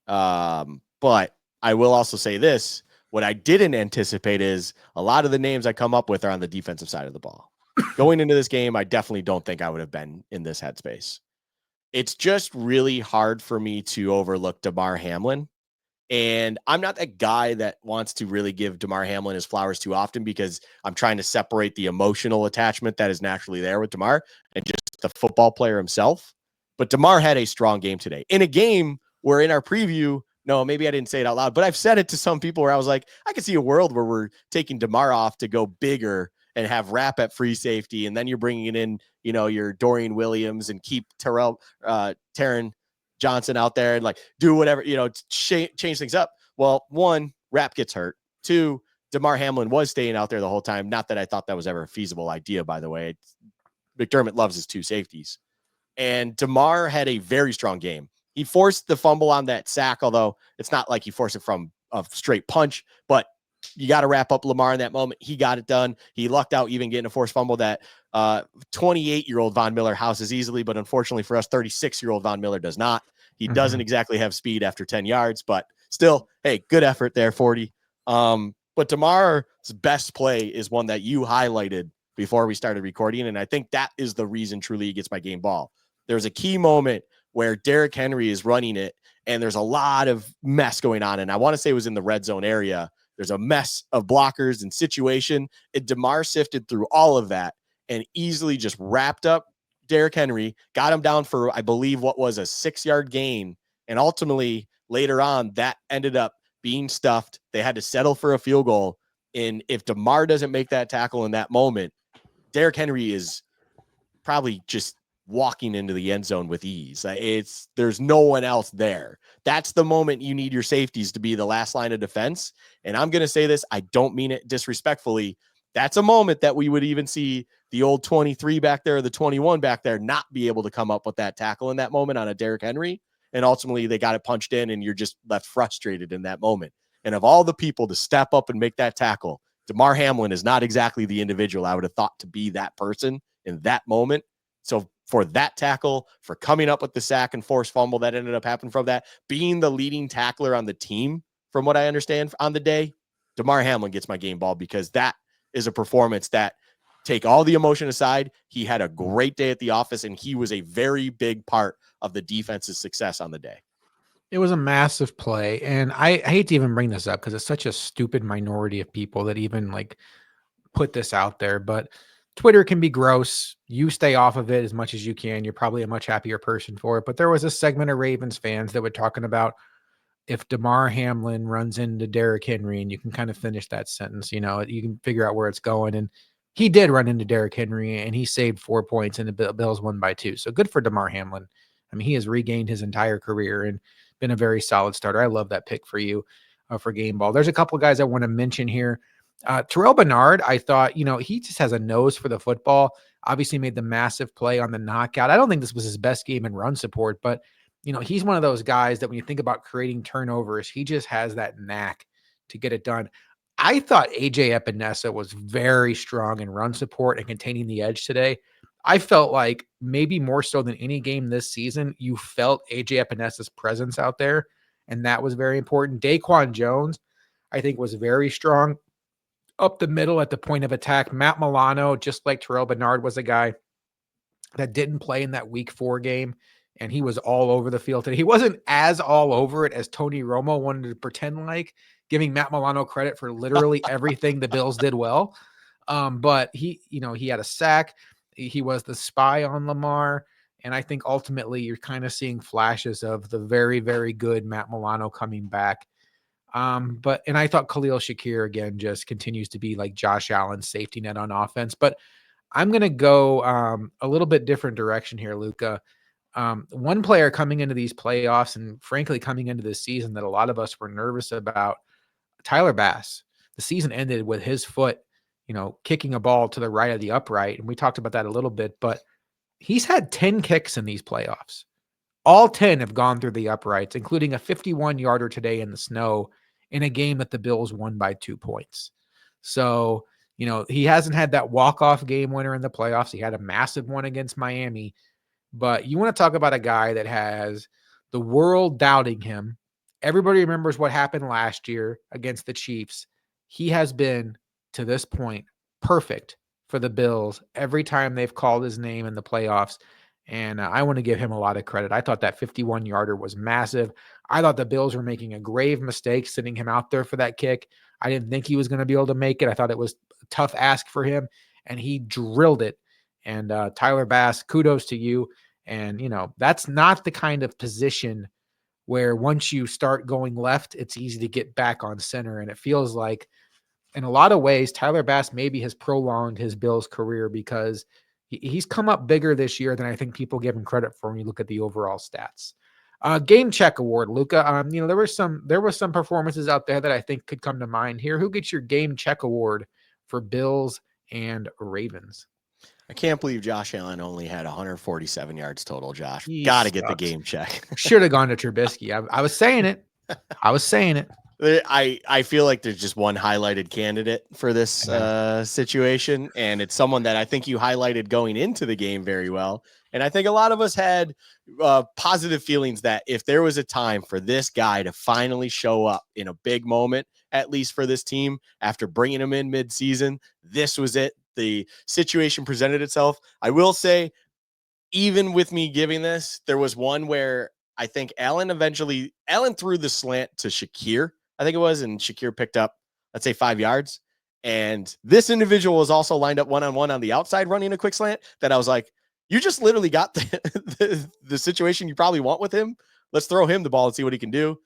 S2: But I will also say this. What I didn't anticipate is a lot of the names I come up with are on the defensive side of the ball. Going into this game, I definitely don't think I would have been in this headspace. It's just really hard for me to overlook DeMar Hamlin And I'm not that guy that wants to really give Damar Hamlin his flowers too often, because I'm trying to separate the emotional attachment that is naturally there with Damar and just the football player himself. But Damar had a strong game today, in a game where in our preview, no, maybe I didn't say it out loud, but I've said it to some people where I was like, I could see a world where we're taking Damar off to go bigger and have Rapp at free safety. And then you're bringing in, your Dorian Williams and keep Taron Johnson out there and like do whatever, change things up. Well, one, Rapp gets hurt. Two, Damar Hamlin was staying out there the whole time. Not that I thought that was ever a feasible idea, by the way. McDermott loves his two safeties. And Damar had a very strong game. He forced the fumble on that sack, although it's not like he forced it from a straight punch, but you got to wrap up Lamar in that moment. He got it done. He lucked out even getting a forced fumble that 28-year-old Von Miller houses easily, but unfortunately for us, 36-year-old Von Miller does not. He doesn't exactly have speed after 10 yards, but still, hey, good effort there, 40. But Damar's best play is one that you highlighted before we started recording, and I think that is the reason truly he gets my game ball. There's a key moment where Derrick Henry is running it, and there's a lot of mess going on, and I want to say it was in the red zone area. There's a mess of blockers and situation, and Damar sifted through all of that and easily just wrapped up Derrick Henry, got him down for, I believe, what was a 6-yard gain, and ultimately later on that ended up being stuffed. They had to settle for a field goal, and if Damar doesn't make that tackle in that moment, Derrick Henry is probably just walking into the end zone with ease. There's no one else there. That's the moment you need your safeties to be the last line of defense. And I'm going to say this, I don't mean it disrespectfully. That's a moment that we would even see the old 23 back there, or the 21 back there, not be able to come up with that tackle in that moment on a Derrick Henry. And ultimately they got it punched in, and you're just left frustrated in that moment. And of all the people to step up and make that tackle, Damar Hamlin is not exactly the individual I would have thought to be that person in that moment. So for that tackle, for coming up with the sack and forced fumble that ended up happening from that, being the leading tackler on the team, from what I understand on the day, Damar Hamlin gets my game ball, because that is a performance that, take all the emotion aside, he had a great day at the office, and he was a very big part of the defense's success on the day.
S1: It was a massive play, and I hate to even bring this up because it's such a stupid minority of people that even like put this out there, but Twitter can be gross. You stay off of it as much as you can. You're probably a much happier person for it. But there was a segment of Ravens fans that were talking about if Damar Hamlin runs into Derrick Henry, and you can kind of finish that sentence, you can figure out where it's going. And he did run into Derrick Henry, and he saved 4 points, and the Bills won by 2. So good for Damar Hamlin. I mean, he has regained his entire career and been a very solid starter. I love that pick for you for game ball. There's a couple of guys I want to mention here. Terrell Bernard, I thought, he just has a nose for the football. Obviously made the massive play on the knockout. I don't think this was his best game in run support, but he's one of those guys that when you think about creating turnovers, he just has that knack to get it done. I thought AJ Epinesa was very strong in run support and containing the edge today. I felt like maybe more so than any game this season, you felt AJ Epinesa's presence out there, and that was very important. Daquan Jones, I think, was very strong up the middle at the point of attack. Matt Milano, just like Terrell Bernard, was a guy that didn't play in that week 4 game, and he was all over the field today. He wasn't as all over it as Tony Romo wanted to pretend like, giving Matt Milano credit for literally everything the Bills did well. But he had a sack. He was the spy on Lamar. And I think ultimately you're kind of seeing flashes of the very, very good Matt Milano coming back. And I thought Khalil Shakir again just continues to be like Josh Allen's safety net on offense. But I'm going to go a little bit different direction here, Luka. One player coming into these playoffs and frankly coming into this season that a lot of us were nervous about, Tyler Bass. The season ended with his foot, kicking a ball to the right of the upright. And we talked about that a little bit, but he's had 10 kicks in these playoffs. All 10 have gone through the uprights, including a 51-yarder today in the snow in a game that the Bills won by 2 points. So, he hasn't had that walk-off game winner in the playoffs. He had a massive one against Miami. But you want to talk about a guy that has the world doubting him. Everybody remembers what happened last year against the Chiefs. He has been, to this point, perfect for the Bills every time they've called his name in the playoffs. And I want to give him a lot of credit. I thought that 51-yarder was massive. I thought the Bills were making a grave mistake sending him out there for that kick. I didn't think he was going to be able to make it. I thought it was a tough ask for him, and he drilled it. And Tyler Bass, kudos to you. And, that's not the kind of position where once you start going left, it's easy to get back on center. And it feels like in a lot of ways, Tyler Bass maybe has prolonged his Bills career because he's come up bigger this year than I think people give him credit for when you look at the overall stats. Game check award, Luka. There was some performances out there that I think could come to mind here. Who gets your game check award for Bills and Ravens?
S2: I can't believe Josh Allen only had 147 yards total, Josh.
S1: He
S2: Got to get the
S1: sucks.
S2: game check.
S1: Should have gone to Trubisky. I was saying it.
S2: I feel like there's just one highlighted candidate for this situation, and it's someone that I think you highlighted going into the game very well. And I think a lot of us had positive feelings that if there was a time for this guy to finally show up in a big moment, at least for this team, after bringing him in mid-season, this was it. The situation presented itself. I will say, even with me giving this, there was one where I think Allen threw the slant to Shakir, I think it was, and Shakir picked up, let's say, 5 yards. And this individual was also lined up one-on-one on the outside running a quick slant that I was like, you just literally got the situation you probably want with him. Let's throw him the ball and see what he can do.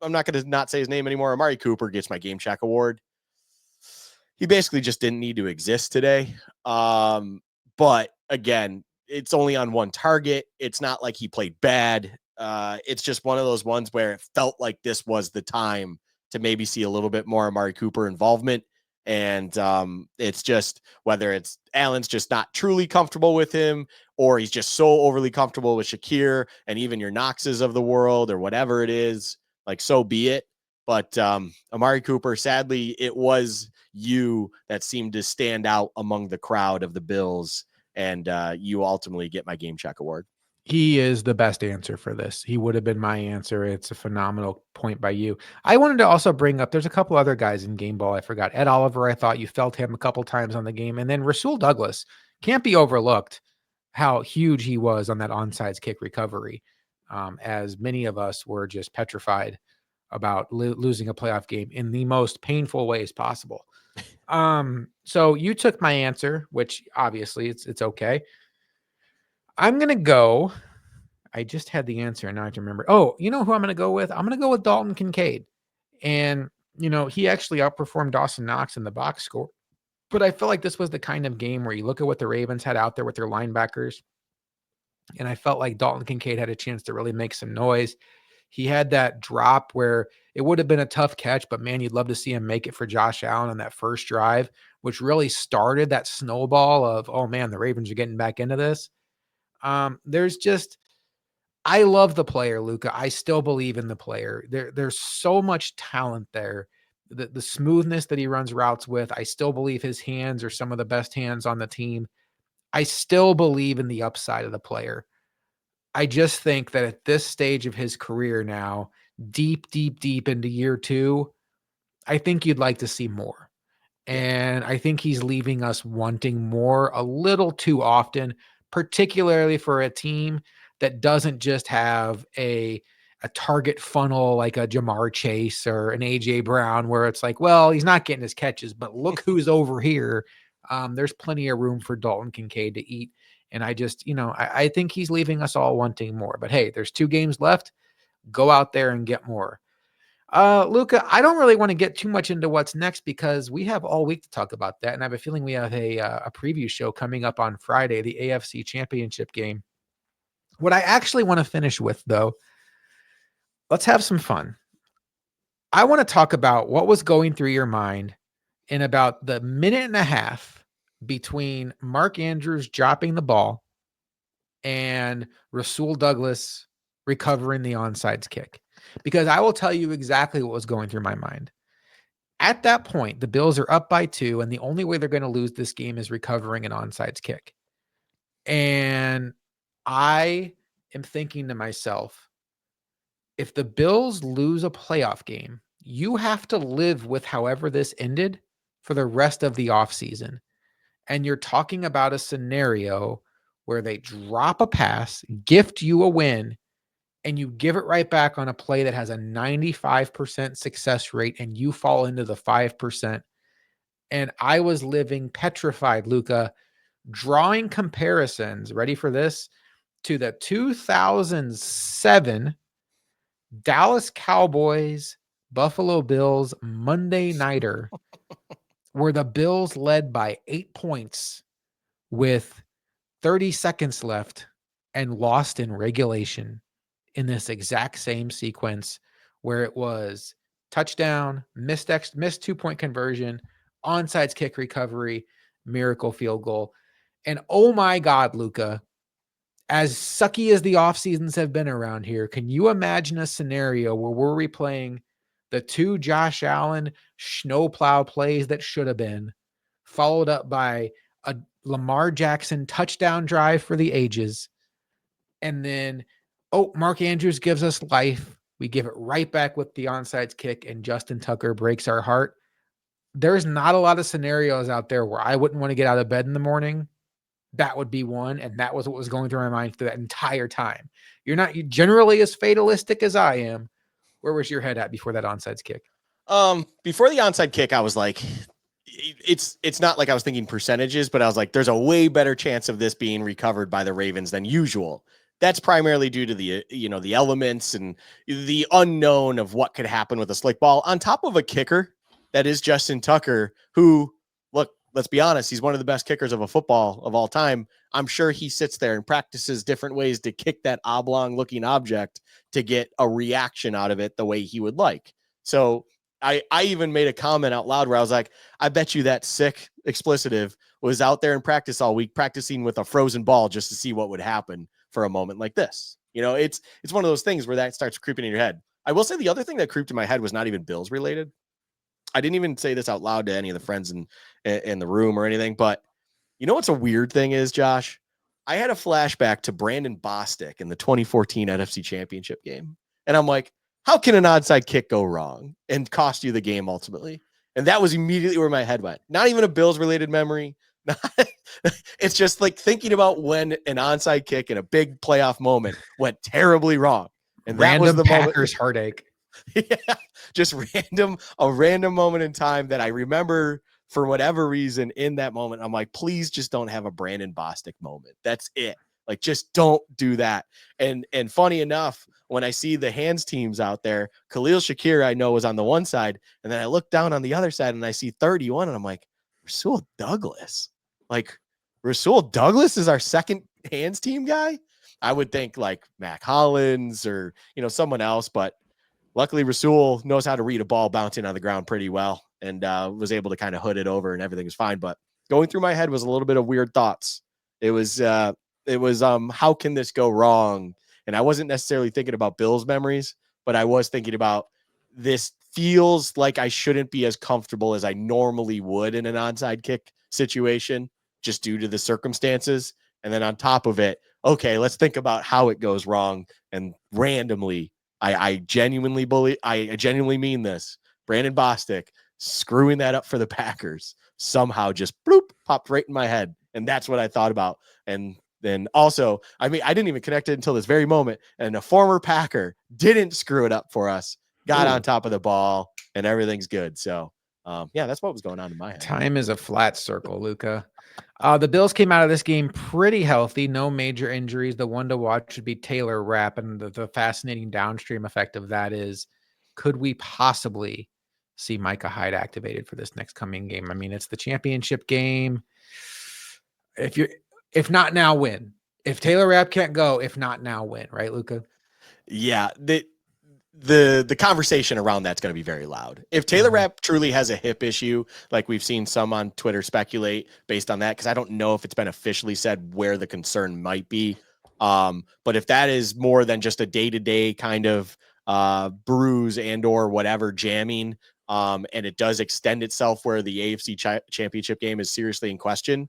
S2: I'm not going to not say his name anymore. Amari Cooper gets my game check award. He basically just didn't need to exist today. But again, it's only on one target. It's not like he played bad. It's just one of those ones where it felt like this was the time to maybe see a little bit more Amari Cooper involvement. And it's just whether it's Allen's just not truly comfortable with him, or he's just so overly comfortable with Shakir and even your Knoxes of the world or whatever it is, like, so be it. But Amari Cooper, sadly, it was you that seemed to stand out among the crowd of the Bills, and you ultimately get my game check award.
S1: He is the best answer for this. He would have been my answer. It's a phenomenal point by you. I wanted to also bring up, there's a couple other guys in game ball I forgot. Ed Oliver, I thought you felt him a couple times on the game. And then Rasul Douglas can't be overlooked how huge he was on that onside kick recovery, as many of us were just petrified about losing a playoff game in the most painful ways possible. So you took my answer, which obviously it's okay. I'm going to go. I just had the answer and now I can remember. Oh, you know who I'm going to go with? I'm going to go with Dalton Kincaid. And, he actually outperformed Dawson Knox in the box score. But I feel like this was the kind of game where you look at what the Ravens had out there with their linebackers. And I felt like Dalton Kincaid had a chance to really make some noise. He had that drop where it would have been a tough catch, but man, you'd love to see him make it for Josh Allen on that first drive, which really started that snowball of, oh man, the Ravens are getting back into this. I love the player, Luka. I still believe in the player. There's so much talent there. The smoothness that he runs routes with, I still believe his hands are some of the best hands on the team. I still believe in the upside of the player. I just think that at this stage of his career now, deep into year 2, I think you'd like to see more. And I think he's leaving us wanting more a little too often, particularly for a team that doesn't just have a target funnel like a Jamar Chase or an AJ Brown, where it's like, well, he's not getting his catches, but look who's over here. There's plenty of room for Dalton Kincaid to eat. And I just, I think he's leaving us all wanting more. But hey, there's 2 games left. Go out there and get more. Luka, I don't really want to get too much into what's next because we have all week to talk about that. And I have a feeling we have a preview show coming up on Friday, the AFC Championship game. What I actually want to finish with, though, let's have some fun. I want to talk about what was going through your mind in about the minute and a half between Mark Andrews dropping the ball and Rasul Douglas recovering the onside kick. Because I will tell you exactly what was going through my mind. At that point, the Bills are up by 2, and the only way they're going to lose this game is recovering an onside kick. And I am thinking to myself, if the Bills lose a playoff game, you have to live with however this ended for the rest of the offseason. And you're talking about a scenario where they drop a pass, gift you a win, and you give it right back on a play that has a 95% success rate and you fall into the 5%. And I was living petrified, Luka, drawing comparisons, ready for this, to the 2007 Dallas Cowboys Buffalo Bills Monday Nighter, where the Bills led by 8 points with 30 seconds left and lost in regulation in this exact same sequence, where it was touchdown, missed 2-point conversion, onside kick recovery, miracle field goal. And oh my God, Luka, as sucky as the off seasons have been around here, can you imagine a scenario where we're replaying the 2 Josh Allen snowplow plays that should have been, followed up by a Lamar Jackson touchdown drive for the ages, and then, oh, Mark Andrews gives us life. We give it right back with the onside kick, and Justin Tucker breaks our heart. There's not a lot of scenarios out there where I wouldn't want to get out of bed in the morning. That would be one, and that was what was going through my mind through that entire time. You're not generally as fatalistic as I am. Where was your head at before that onside kick?
S2: Before the onside kick, I was like, it's not like I was thinking percentages, but I was like, there's a way better chance of this being recovered by the Ravens than usual. That's primarily due to the, the elements and the unknown of what could happen with a slick ball on top of a kicker that is Justin Tucker, who, look, let's be honest, he's one of the best kickers of a football of all time. I'm sure he sits there and practices different ways to kick that oblong looking object to get a reaction out of it the way he would like. So I even made a comment out loud where I was like, I bet you that sick explicitive was out there in practice all week, practicing with a frozen ball just to see what would happen for a moment like this. It's one of those things where that starts creeping in your head. I will say the other thing that creeped in my head was not even Bills related. I didn't even say this out loud to any of the friends in the room or anything, but what's a weird thing is, Josh? I had a flashback to Brandon Bostic in the 2014 NFC Championship game. And I'm like, how can an onside kick go wrong and cost you the game ultimately? And that was immediately where my head went. Not even a Bills related memory. It's just like thinking about when an onside kick in a big playoff moment went terribly wrong. And that was the
S1: Packers
S2: moment.
S1: Heartache.
S2: Yeah, just a random moment in time that I remember for whatever reason in that moment. I'm like, please just don't have a Brandon Bostic moment. That's it. Like, just don't do that. And funny enough, when I see the hands teams out there, Khalil Shakir, I know, was on the one side. And then I look down on the other side and I see 31. And I'm like, Rasul Douglas. Like, Rasul Douglas is our second hands team guy. I would think like Mac Hollins or, someone else. But luckily, Rasul knows how to read a ball bouncing on the ground pretty well and was able to kind of hood it over and everything was fine. But going through my head was a little bit of weird thoughts. It was how can this go wrong? And I wasn't necessarily thinking about Bill's memories, but I was thinking about this feels like I shouldn't be as comfortable as I normally would in an onside kick situation just due to the circumstances. And then on top of it, okay, let's think about how it goes wrong. And randomly, I genuinely mean this. Brandon Bostic screwing that up for the Packers somehow just bloop popped right in my head. And that's what I thought about. And then also, I didn't even connect it until this very moment. And a former Packer didn't screw it up for us, got on top of the ball, and everything's good. So, that's what was going on in my head.
S1: Time is a flat circle, Luka. The Bills came out of this game pretty healthy, no major injuries. The one to watch should be Taylor Rapp, and the fascinating downstream effect of that is, could we possibly see Micah Hyde activated for this next coming game? I mean, it's the championship game. If not now, win. If Taylor Rapp can't go, if not now, win. Right, Luka?
S2: Yeah, the conversation around that's going to be very loud. If Taylor Rapp truly has a hip issue, like we've seen some on Twitter speculate based on that, because I don't know if it's been officially said where the concern might be. But if that is more than just a day-to-day kind of bruise and or whatever jamming, and it does extend itself where the AFC Championship game is seriously in question,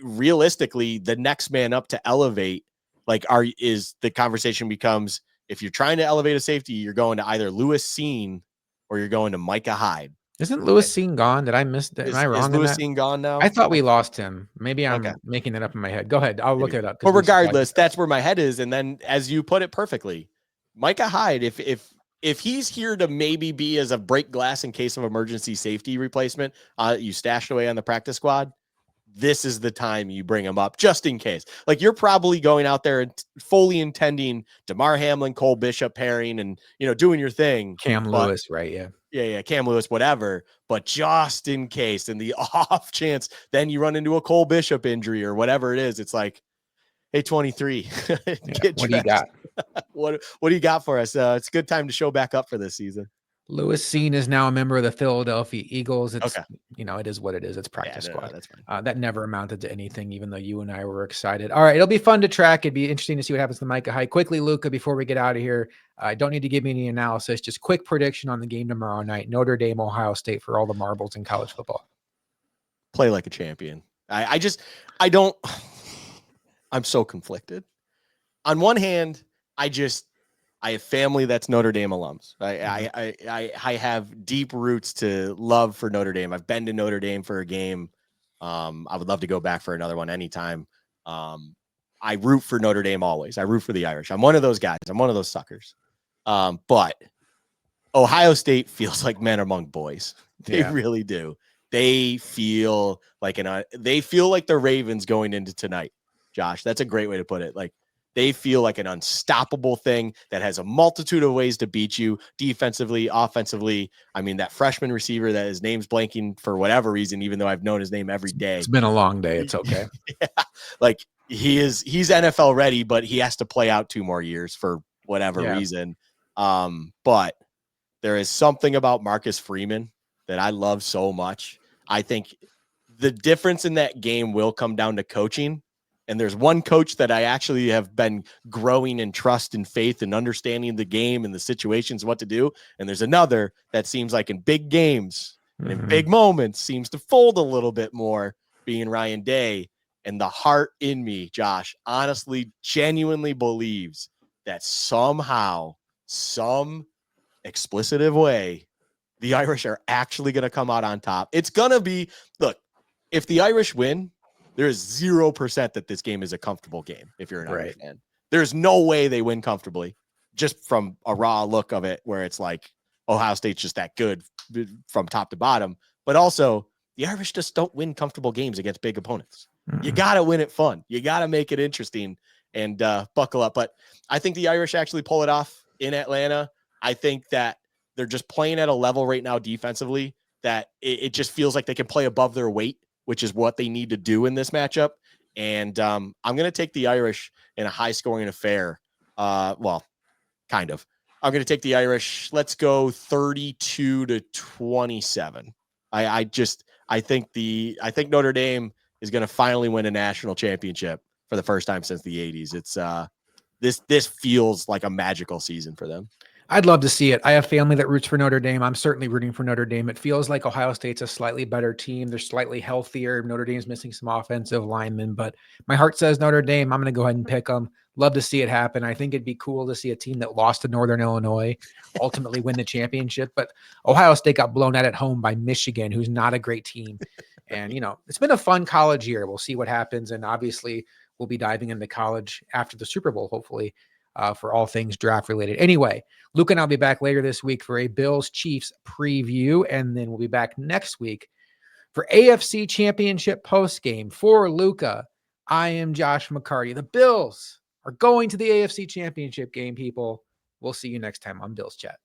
S2: realistically, the next man up to elevate, the conversation becomes, if you're trying to elevate a safety, you're going to either Lewis Seen or you're going to Micah Hyde.
S1: Isn't Lewis Seen gone? Did I miss that? Am I
S2: Is
S1: wrong in
S2: Lewis
S1: that?
S2: Seen gone now?
S1: I thought we lost him. Maybe
S2: Okay.
S1: I'm making it up in my head. Go ahead. I'll look
S2: Maybe.
S1: it up.
S2: But regardless, that's where my head is. And then, as you put it perfectly, Micah Hyde, if he's here to maybe be as a break glass in case of emergency safety replacement, you stashed away on the practice squad, this is the time you bring him up just in case. Like, you're probably going out there and fully intending DeMar Hamlin, Cole Bishop pairing and, doing your thing.
S1: Cam Lewis, right? Yeah.
S2: Yeah, Cam Lewis, whatever. But just in case, in the off chance, then you run into a Cole Bishop injury or whatever it is, it's like, hey, 23,
S1: What do you got?
S2: What do you got for us? It's a good time to show back up for this season.
S1: Lewis Seen is now a member of the Philadelphia Eagles. It's,
S2: okay.
S1: it is what it is. It's practice squad.
S2: No, that's fine.
S1: That never amounted to anything, even though you and I were excited. All right. It'll be fun to track. It'd be interesting to see what happens to Micah Hyde. Quickly, Luka, before we get out of here, I don't need to give me any analysis. Just quick prediction on the game tomorrow night. Notre Dame, Ohio State for all the marbles in college football.
S2: Play like a champion. I'm so conflicted. On one hand, I have family that's Notre Dame alums. I have deep roots to love for Notre Dame. I've been to Notre Dame for a game. I would love to go back for another one anytime. I root for Notre Dame always. I root for the Irish. I'm one of those guys. I'm one of those suckers. But Ohio State feels like men among boys. They really do. They feel like the Ravens going into tonight. Josh, that's a great way to put it. Like, they feel like an unstoppable thing that has a multitude of ways to beat you defensively, offensively. I mean, that freshman receiver that his name's blanking for whatever reason, even though I've known his name every day.
S1: It's been a long day. It's okay.
S2: Like, he's NFL ready, but he has to play out 2 more years for whatever reason. But there is something about Marcus Freeman that I love so much. I think the difference in that game will come down to coaching. And there's one coach that I actually have been growing in trust and faith and understanding the game and the situations, what to do. And there's another that seems like in big games and in big moments seems to fold a little bit more, being Ryan Day. And the heart in me, Josh, honestly, genuinely believes that somehow, some explicitive way, the Irish are actually going to come out on top. It's going to be, look, if the Irish win, there is 0% that this game is a comfortable game. If you're an Irish fan, there's no way they win comfortably, just from a raw look of it, where it's like Ohio State's just that good from top to bottom. But also, the Irish just don't win comfortable games against big opponents. You got to win it fun. You got to make it interesting and buckle up. But I think the Irish actually pull it off in Atlanta. I think that they're just playing at a level right now defensively that it just feels like they can play above their weight, which is what they need to do in this matchup. And I'm going to take the Irish in a high-scoring affair. Well, kind of. I'm going to take the Irish. Let's go 32-27. I think Notre Dame is going to finally win a national championship for the first time since the 80s. It's this feels like a magical season for them.
S1: I'd love to see it. I have family that roots for Notre Dame. I'm certainly rooting for Notre Dame. It feels like Ohio State's a slightly better team. They're slightly healthier. Notre Dame's missing some offensive linemen, but my heart says Notre Dame. I'm going to go ahead and pick them. Love to see it happen. I think it'd be cool to see a team that lost to Northern Illinois ultimately win the championship, but Ohio State got blown out at home by Michigan, who's not a great team. And, it's been a fun college year. We'll see what happens. And obviously we'll be diving into college after the Super Bowl, hopefully. For all things draft related. Anyway, Luke and I'll be back later this week for a Bills Chiefs preview. And then we'll be back next week for AFC Championship post game. For Luka, I am Josh McCarty. The Bills are going to the AFC Championship game, people. We'll see you next time on Bills Chat.